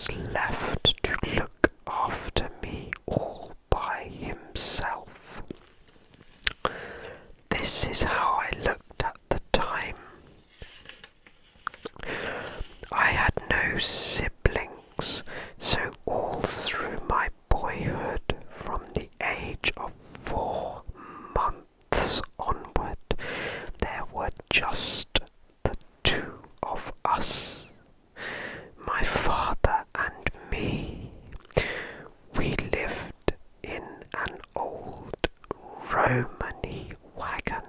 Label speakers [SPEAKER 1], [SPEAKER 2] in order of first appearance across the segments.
[SPEAKER 1] was left to look after me all by himself. This is how I looked at the time. I had no siblings, so all through my boyhood, from the age of 4 months onward, there were just the two of us, my father and me. We lived in an old Romany wagon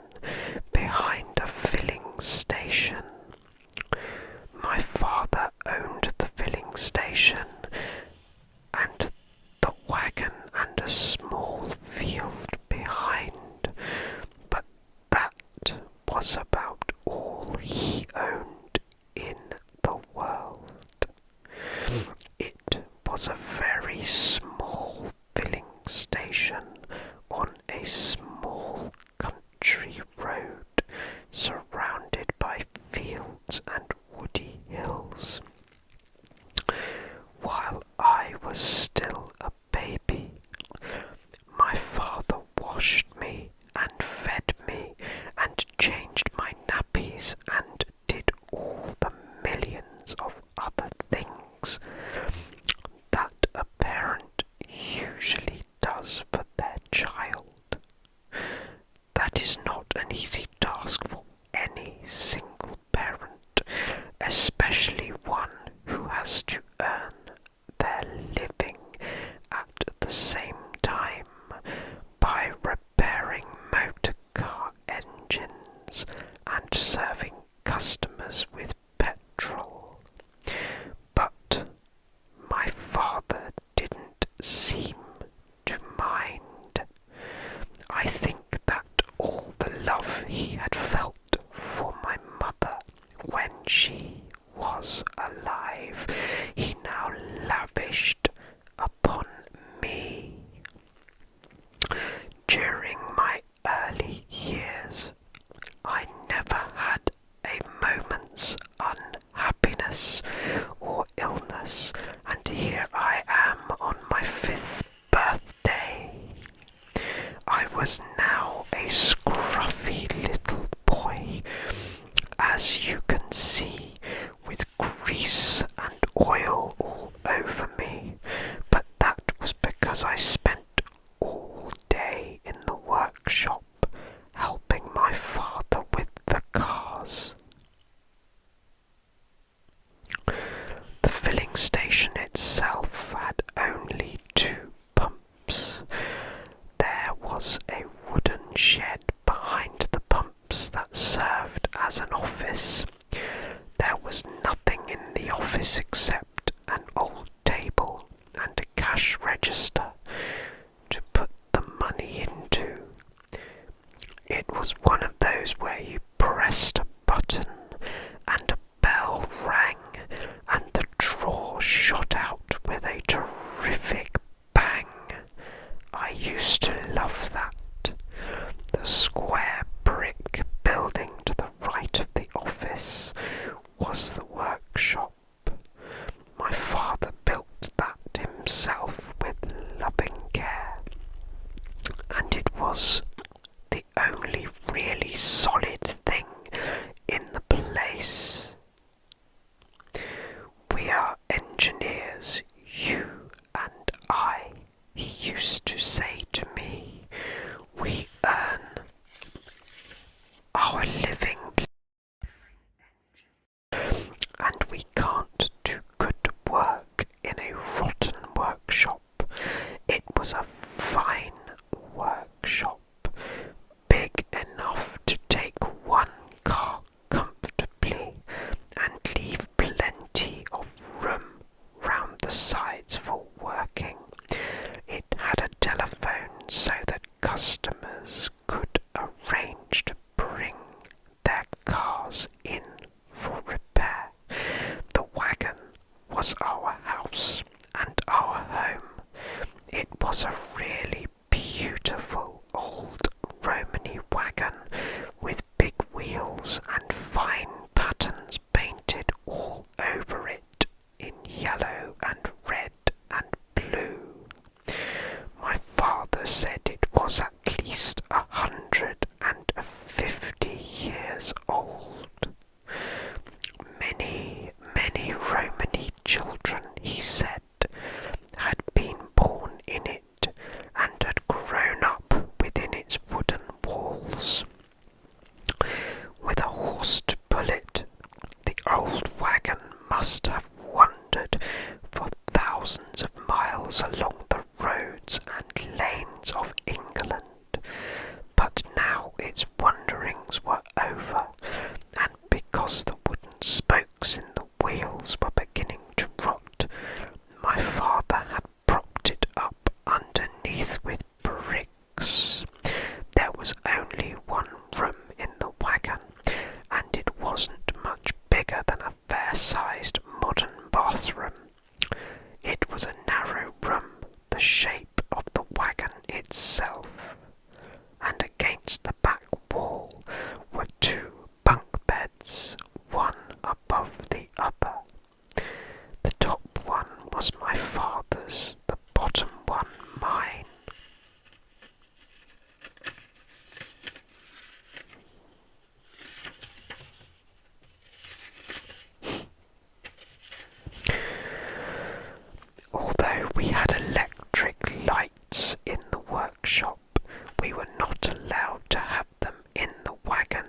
[SPEAKER 1] behind a filling station. My father owned the filling station and the wagon and a small field behind, but that was about all he owned in the world. It was a very small filling station on a small country road surrounded by fields and woody hills. While I was still a baby, my father washed me and fed me and changed my nappies and did all the millions of other things that a parent usually does for their child. That is not an easy task for any single parent, especially one who has to earn their living at the same time by repairing motor car engines and serving customers with petrol. But my father didn't seem to mind. I think that all the love he had felt for my mother when she was alive, he now lavished upon me. During my early years, I never had a moment's unhappiness or illness, and here I am on my 5th birthday. I was now a scruffy little boy, as you can see, with grease and oil all over me, but that was because I spent all day in the workshop helping my father with the cars. The filling station itself had only 2 pumps. There was a wooden shed behind the pumps that served as an office. There was nothing in the office except an old table and a cash register to put the money into. It was one of those where you pressed a button and a bell rang and the drawer shot out with a terrific bang. I used to love that. The square brick building to the right of the office was the workshop. My father built that himself with loving care, and it was the only really solid thing in the place. We are engineers, you and I, he used to say to me. We earn our living and we can't do good work in a rotten workshop. It was a fine workshop, plains of England. But now its wanderings were over, and because the wooden spokes in the wheels were beginning to rot, my father had propped it up underneath with bricks. There was only one room in the wagon, and it wasn't much bigger than a fair-sized modern bathroom. It was a narrow room, the shape of the wagon itself, and against the back wall were two bunk beds, one above the other. The top one was my father's, the bottom one mine. Although we had electric lights in the workshop, we were not allowed to have them in the wagon.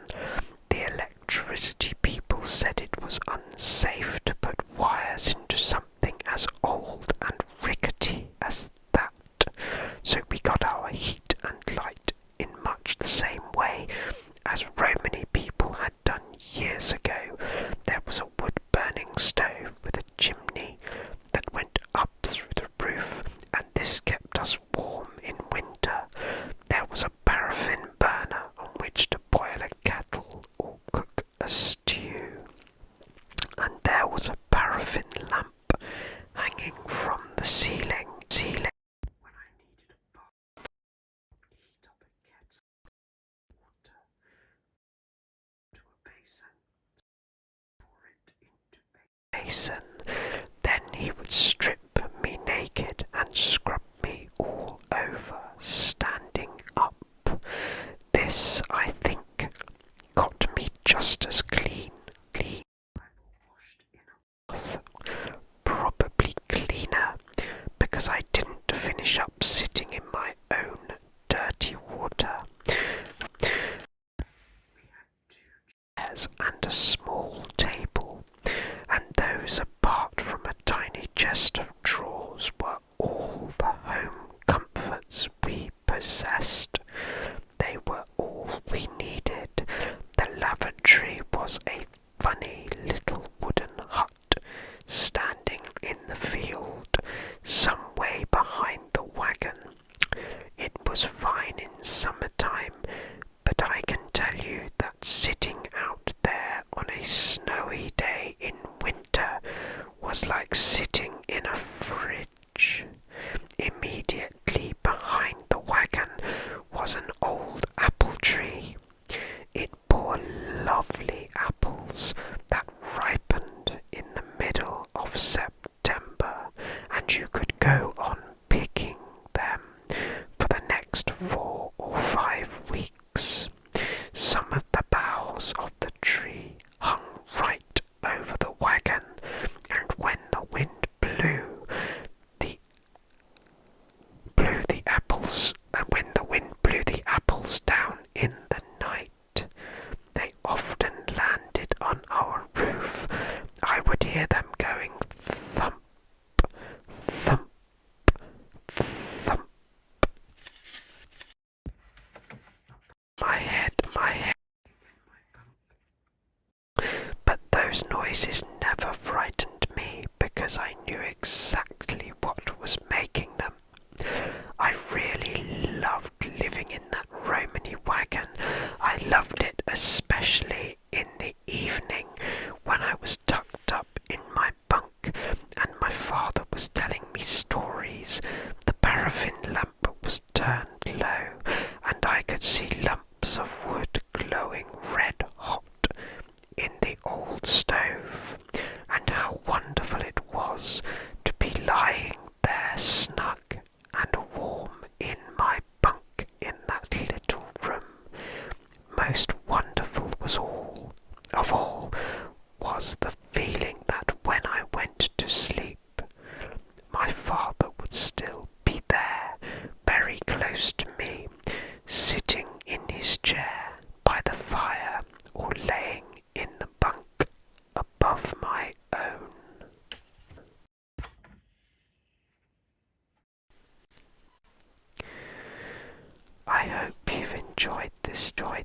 [SPEAKER 1] The electricity people said it was unsafe to put wires into something as old and rickety as that, so we got our heat and light in much the same way as Romany people had done years ago. There was a wood-burning stove with a chimney that went up through the roof, and this kept us warm in winter. There was a paraffin burner on which to boil a kettle or cook a stew, and there was a paraffin lamp hanging from the ceiling. When I needed a bath, heat up a kettle of water to a basin, pour it into a basin. Then he would strip me naked and scrub me all over, standing up. This, I think, got me just as clean. I washed in a bath, probably cleaner, because I didn't finish up sitting in my own dirty water. We had 2 chairs and a small table, and those apart from a tiny chest of drawers were all the home comforts we possessed. They were all we needed. The lavatory was a funny little wooden hut standing in the field some way behind the wagon. It was fine in summertime, but I can tell you that sitting out there on a snowy day in winter was like sitting in a fridge. Immediately behind the wagon was an old apple tree. It bore lovely apples that ripened in the middle of September, and you could go on picking them for the next 4 or 5 weeks. Some of the boughs of the tree hung right over the wagon, and when the wind blew the apples, down in the night, they often landed on our roof. I would hear them going thump, thump, thump. My head. But those noises never frightened me, because I knew exactly what was making them. I really loved living in that Romany wagon. I loved it especially in the evening when I was tucked up in my bunk and my father was telling me stories. The paraffin lamp was turned low, and I could see lumps of wood glowing red hot in the old stove, and how wonderful it was to be lying there snug and warm in my bunk in that little room. Most wonderful of all was the feeling that when I went to sleep, my father would still be there, very close to me, sitting in his chair, I hope you've enjoyed this story.